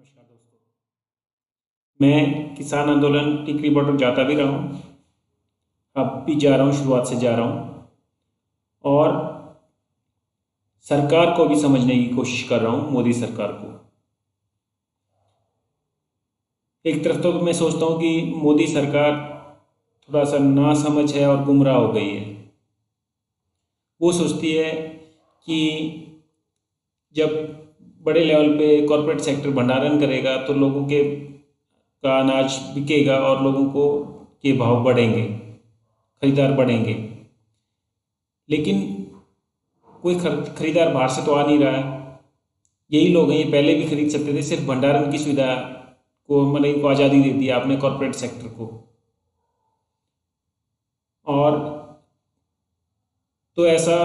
नमस्कार दोस्तों। मैं किसान आंदोलन टिकरी बॉर्डर जाता भी रहा हूँ, अब भी जा रहा हूँ, शुरुआत से जा रहा हूँ और सरकार को भी समझने की कोशिश कर रहा हूँ, मोदी सरकार को। एक तरफ तो मैं सोचता हूँ कि मोदी सरकार थोड़ा सा नासमझ है और गुमराह हो गई है। वो सोचती है कि जब बड़े लेवल पे कॉरपोरेट सेक्टर भंडारण करेगा तो लोगों के का अनाज बिकेगा और लोगों को के भाव बढ़ेंगे, खरीदार बढ़ेंगे। लेकिन कोई खरीदार बाहर से तो आ नहीं रहा है। यही लोग हैं, ये पहले भी खरीद सकते थे, सिर्फ भंडारण की सुविधा को मतलब इनको आज़ादी दे दी आपने कॉरपोरेट सेक्टर को। और तो ऐसा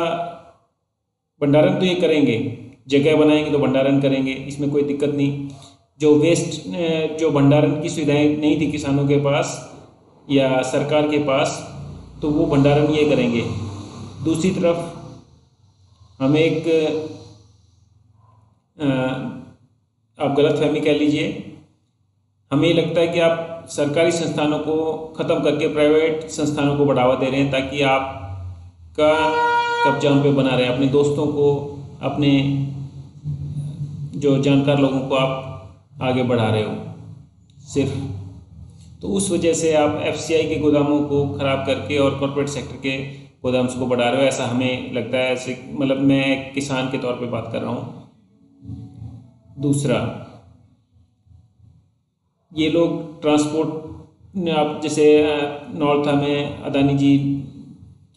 भंडारण तो ये करेंगे, जगह बनाएंगे तो भंडारण करेंगे, इसमें कोई दिक्कत नहीं। जो वेस्ट जो भंडारण की सुविधाएं नहीं थी किसानों के पास या सरकार के पास, तो वो भंडारण ये करेंगे। दूसरी तरफ हमें एक आप गलत फहमी कह लीजिए, हमें ये लगता है कि आप सरकारी संस्थानों को ख़त्म करके प्राइवेट संस्थानों को बढ़ावा दे रहे हैं ताकि आपका कब्जा उन पर बना रहे, अपने दोस्तों को, अपने जो जानकार लोगों को आप आगे बढ़ा रहे हो सिर्फ। तो उस वजह से आप एफसीआई के गोदामों को ख़राब करके और कॉरपोरेट सेक्टर के गोदाम्स को बढ़ा रहे हो, ऐसा हमें लगता है। ऐसे मतलब मैं एक किसान के तौर पे बात कर रहा हूँ। दूसरा, ये लोग ट्रांसपोर्ट आप जैसे नॉर्थ में अदानी जी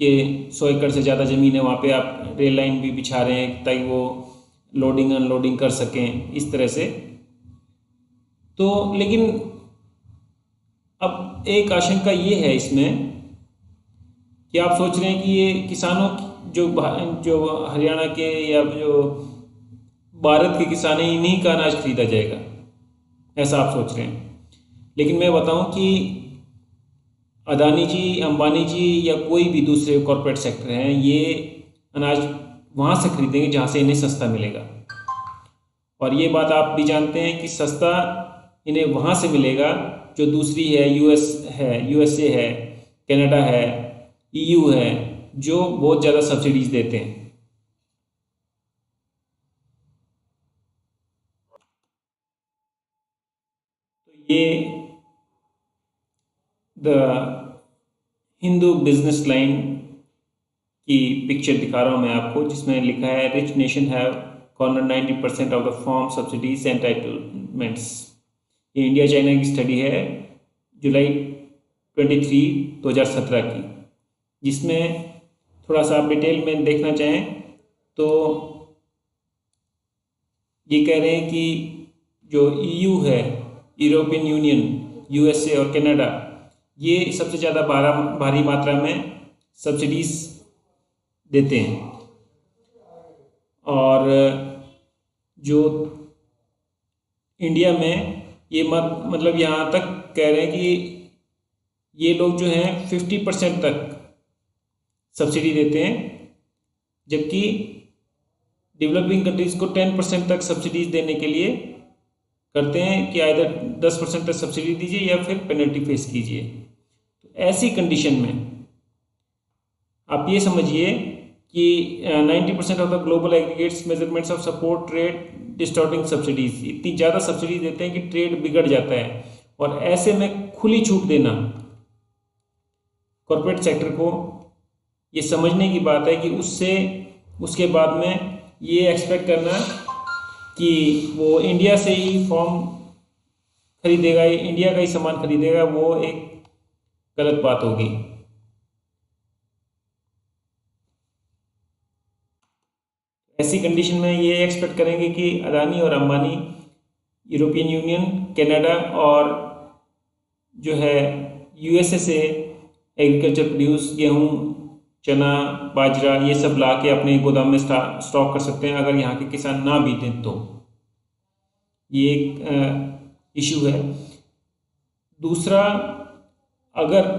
के 100 एकड़ से ज़्यादा ज़मीन है, वहाँ पे आप रेल लाइन भी बिछा रहे हैं ताकि वो लोडिंग अनलोडिंग कर सकें इस तरह से। तो लेकिन अब एक आशंका ये है इसमें कि आप सोच रहे हैं कि ये किसानों जो हरियाणा के या जो भारत के किसान हैं, इन्हीं का अनाज खरीदा जाएगा, ऐसा आप सोच रहे हैं। लेकिन मैं बताऊं कि अदानी जी, अंबानी जी या कोई भी दूसरे कॉरपोरेट सेक्टर हैं, ये अनाज वहाँ से खरीदेंगे जहाँ से इन्हें सस्ता मिलेगा। और ये बात आप भी जानते हैं कि सस्ता इन्हें वहाँ से मिलेगा जो दूसरी है, यूएसए है, कनाडा है, ईयू है, जो बहुत ज़्यादा सब्सिडीज देते हैं। तो ये द हिंदू बिजनेस लाइन की पिक्चर दिखा रहा हूँ मैं आपको, जिसमें लिखा है rich nation have corner 90% of the form subsidies entitlements. ये इंडिया चाइना की स्टडी है जुलाई 23, 2017 की, जिसमें थोड़ा सा आप डिटेल में देखना चाहें तो ये कह रहे हैं कि जो ईयू है, यूरोपियन यूनियन, यूएसए और कनाडा, ये सबसे ज़्यादा भारी मात्रा में सब्सिडीज देते हैं। और जो इंडिया में ये मतलब यहाँ तक कह रहे हैं कि ये लोग जो हैं 50% तक सब्सिडी देते हैं, जबकि डेवलपिंग कंट्रीज़ को 10% तक सब्सिडीज देने के लिए करते हैं कि आइदर 10% तक सब्सिडी दीजिए या फिर पेनल्टी फेस कीजिए। तो ऐसी कंडीशन में आप ये समझिए कि 90% of the global aggregates measurements of support trade distorting subsidies, इतनी ज़्यादा सब्सिडी देते हैं कि ट्रेड बिगड़ जाता है। और ऐसे में खुली छूट देना कॉरपोरेट सेक्टर को, ये समझने की बात है कि उसके बाद में ये एक्सपेक्ट करना कि वो इंडिया से ही फॉर्म खरीदेगा, इंडिया का ही सामान खरीदेगा, वो एक गलत बात होगी। ऐसी कंडीशन में ये एक्सपेक्ट करेंगे कि अदानी और अंबानी यूरोपियन यूनियन, कनाडा और जो है यूएसए से एग्रीकल्चर प्रोड्यूस, गेहूँ, चना, बाजरा, ये सब ला के अपने गोदाम में स्टॉक कर सकते हैं अगर यहाँ के किसान ना भी दें तो। ये एक इशू है। दूसरा, अगर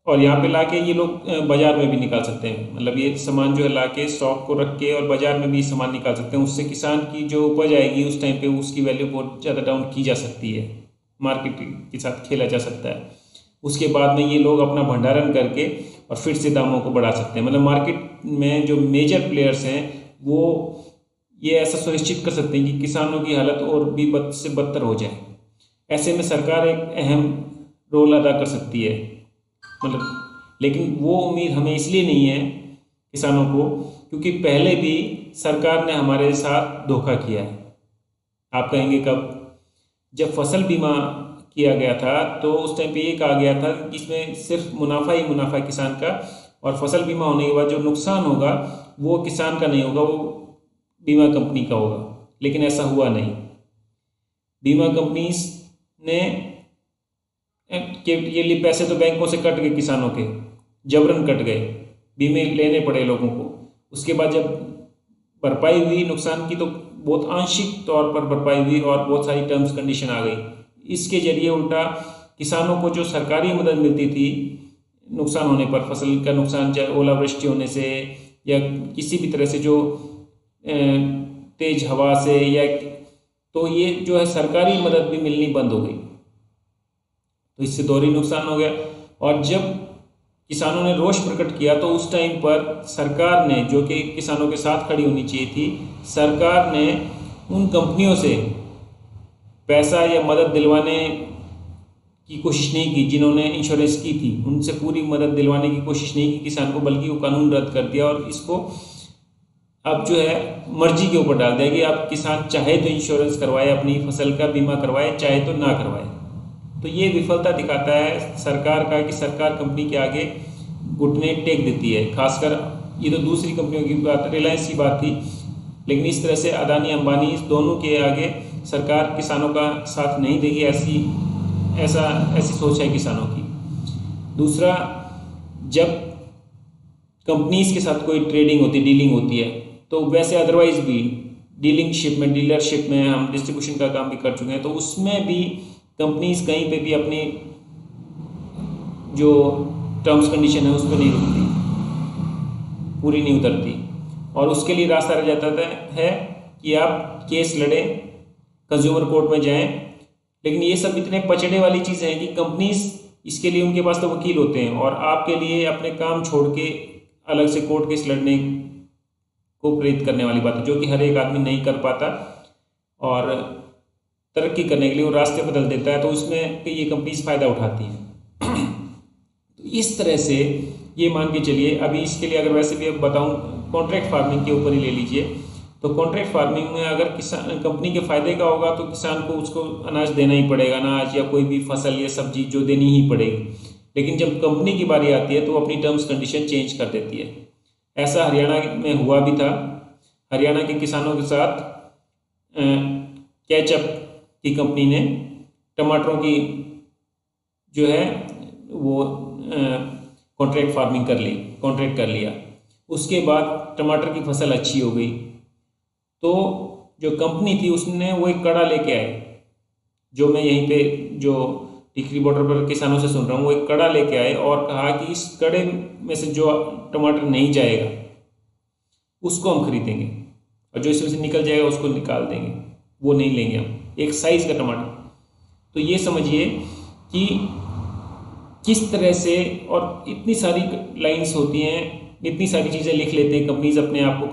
और यहाँ पे लाके ये लोग बाजार में भी निकाल सकते हैं, मतलब ये सामान जो है लाके स्टॉक को रख के और बाजार में भी सामान निकाल सकते हैं। उससे किसान की जो उपज आएगी उस टाइम पे उसकी वैल्यू बहुत ज़्यादा डाउन की जा सकती है, मार्केट के साथ खेला जा सकता है। उसके बाद में ये लोग अपना भंडारण करके और फिर से दामों को बढ़ा सकते हैं। मतलब मार्केट में जो मेजर प्लेयर्स हैं वो ये ऐसा सुनिश्चित कर सकते हैं कि किसानों की हालत और भी बद से बदतर हो जाए। ऐसे में सरकार एक अहम रोल अदा कर सकती है, मतलब लेकिन वो उम्मीद हमें इसलिए नहीं है किसानों को क्योंकि पहले भी सरकार ने हमारे साथ धोखा किया है। आप कहेंगे कब? जब फसल बीमा किया गया था तो उस टाइम पे ये कहा गया था कि इसमें सिर्फ मुनाफा ही मुनाफा है किसान का, और फसल बीमा होने के बाद जो नुकसान होगा वो किसान का नहीं होगा, वो बीमा कंपनी का होगा। लेकिन ऐसा हुआ नहीं। बीमा कंपनीज ने के ये लिए पैसे तो बैंकों से कट गए, किसानों के जबरन कट गए, बीमे लेने पड़े लोगों को। उसके बाद जब भरपाई हुई नुकसान की तो बहुत आंशिक तौर पर भरपाई हुई और बहुत सारी टर्म्स कंडीशन आ गई। इसके जरिए उल्टा किसानों को जो सरकारी मदद मिलती थी नुकसान होने पर, फसल का नुकसान चाहे ओलावृष्टि होने से या किसी भी तरह से जो तेज हवा से, या तो ये जो है सरकारी मदद भी मिलनी बंद हो गई, तो इससे दोहरी नुकसान हो गया। और जब किसानों ने रोष प्रकट किया तो उस टाइम पर सरकार ने, जो कि किसानों के साथ खड़ी होनी चाहिए थी, सरकार ने उन कंपनियों से पैसा या मदद दिलवाने की कोशिश नहीं की जिन्होंने इंश्योरेंस की थी, उनसे पूरी मदद दिलवाने की कोशिश नहीं की किसान को, बल्कि वो कानून रद्द कर दिया और इसको अब जो है मर्जी के ऊपर डाल दिया कि आप किसान चाहे तो इंश्योरेंस करवाए, अपनी फसल का बीमा करवाए, चाहे तो ना करवाए। तो ये विफलता दिखाता है सरकार का कि सरकार कंपनी के आगे घुटने टेक देती है। खासकर ये तो दूसरी कंपनियों की बात, रिलायंस की बात थी, लेकिन इस तरह से अदानी अंबानी इस दोनों के आगे सरकार किसानों का साथ नहीं देगी, ऐसी सोच है किसानों की। दूसरा, जब कंपनीज के साथ कोई ट्रेडिंग होती, डीलिंग होती है, तो वैसे अदरवाइज भी डीलिंगशिप में, डीलरशिप में हम डिस्ट्रीब्यूशन का काम भी कर चुके हैं, तो उसमें भी कंपनीज कहीं पे भी अपनी जो टर्म्स कंडीशन है उस पर नहीं रुकती, पूरी नहीं उतरती, और उसके लिए रास्ता रह जाता है कि आप केस लड़ें, कंज्यूमर कोर्ट में जाएं। लेकिन ये सब इतने पचड़े वाली चीज़ें हैं कि कंपनीज, इसके लिए उनके पास तो वकील होते हैं, और आपके लिए अपने काम छोड़ के अलग से कोर्ट केस लड़ने को प्रेरित करने वाली बात है, जो कि हर एक आदमी नहीं कर पाता, और तरक्की करने के लिए वो रास्ते बदल देता है, तो उसमें ये कंपनीज फ़ायदा उठाती हैं। तो इस तरह से ये मान के चलिए, अभी इसके लिए अगर वैसे भी अब बताऊँ, कॉन्ट्रैक्ट फार्मिंग के ऊपर ही ले लीजिए, तो कॉन्ट्रैक्ट फार्मिंग में अगर किसान कंपनी के फ़ायदे का होगा तो किसान को उसको अनाज देना ही पड़ेगा, अनाज या कोई भी फसल या सब्जी जो देनी ही पड़ेगी। लेकिन जब कंपनी की बारी आती है तो वो अपनी टर्म्स कंडीशन चेंज कर देती है। ऐसा हरियाणा में हुआ भी था। हरियाणा के किसानों के साथ कैचअप की कंपनी ने टमाटरों की जो है वो कॉन्ट्रैक्ट फार्मिंग कॉन्ट्रैक्ट कर लिया। उसके बाद टमाटर की फसल अच्छी हो गई, तो जो कंपनी थी उसने वो एक कड़ा लेके आए, जो मैं यहीं पे जो टिकरी बॉर्डर पर किसानों से सुन रहा हूँ, वो एक कड़ा लेके आए और कहा कि इस कड़े में से जो टमाटर नहीं जाएगा उसको हम खरीदेंगे, और जो इसमें से निकल जाएगा उसको निकाल देंगे, वो नहीं लेंगे हम, एक साइज़ का टमाटर। तो ये समझिए कि किस तरह से, और इतनी सारी लाइंस होती हैं, इतनी सारी चीज़ें लिख लेते हैं कंपनीज अपने आप को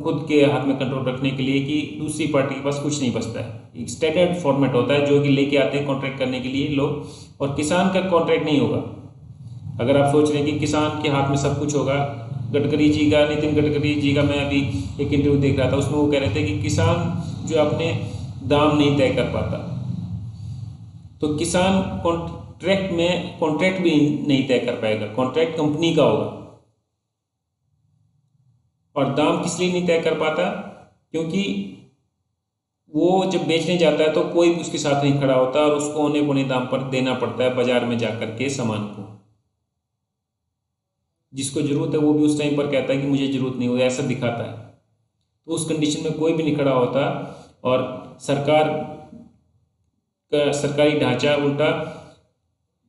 खुद के हाथ में कंट्रोल रखने के लिए कि दूसरी पार्टी के पास कुछ नहीं बचता है। एक स्टैंडर्ड फॉर्मेट होता है जो कि लेके आते हैं कॉन्ट्रैक्ट करने के लिए लोग, और किसान का कॉन्ट्रैक्ट नहीं होगा। अगर आप सोच रहे हैं कि किसान के हाथ में सब कुछ होगा, नितिन गडकरी जी का मैं अभी एक इंटरव्यू देख रहा था, उसमें वो कह रहे थे कि किसान जो अपने दाम नहीं तय कर पाता, तो किसान कॉन्ट्रैक्ट भी नहीं तय कर पाएगा, कॉन्ट्रैक्ट कंपनी का होगा। और दाम किस लिए नहीं तय कर पाता? क्योंकि वो जब बेचने जाता है तो कोई भी उसके साथ नहीं खड़ा होता, और उसको औने पौने दाम पर देना पड़ता है बाजार में जाकर के सामान को। जिसको जरूरत है वो भी उस टाइम पर कहता है कि मुझे जरूरत नहीं हो, ऐसा दिखाता है। तो उस कंडीशन में कोई भी नहीं खड़ा होता, और सरकार का सरकारी ढांचा उल्टा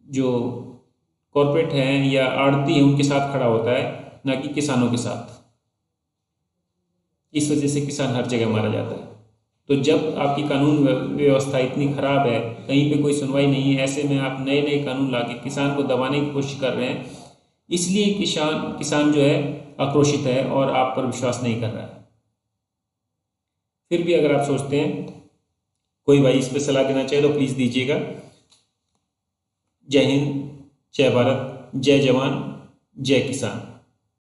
जो कॉरपोरेट हैं या आड़ती हैं उनके साथ खड़ा होता है, ना कि किसानों के साथ। इस वजह से किसान हर जगह मारा जाता है। तो जब आपकी कानून व्यवस्था इतनी ख़राब है, कहीं पे कोई सुनवाई नहीं है, ऐसे में आप नए नए कानून ला के किसान को दबाने की कोशिश कर रहे हैं, इसलिए किसान जो है आक्रोशित है और आप पर विश्वास नहीं कर रहा है। फिर भी अगर आप सोचते हैं कोई भाई इस पर सलाह देना चाहे तो प्लीज़ दीजिएगा। जय हिंद, जय भारत, जय जवान, जय किसान।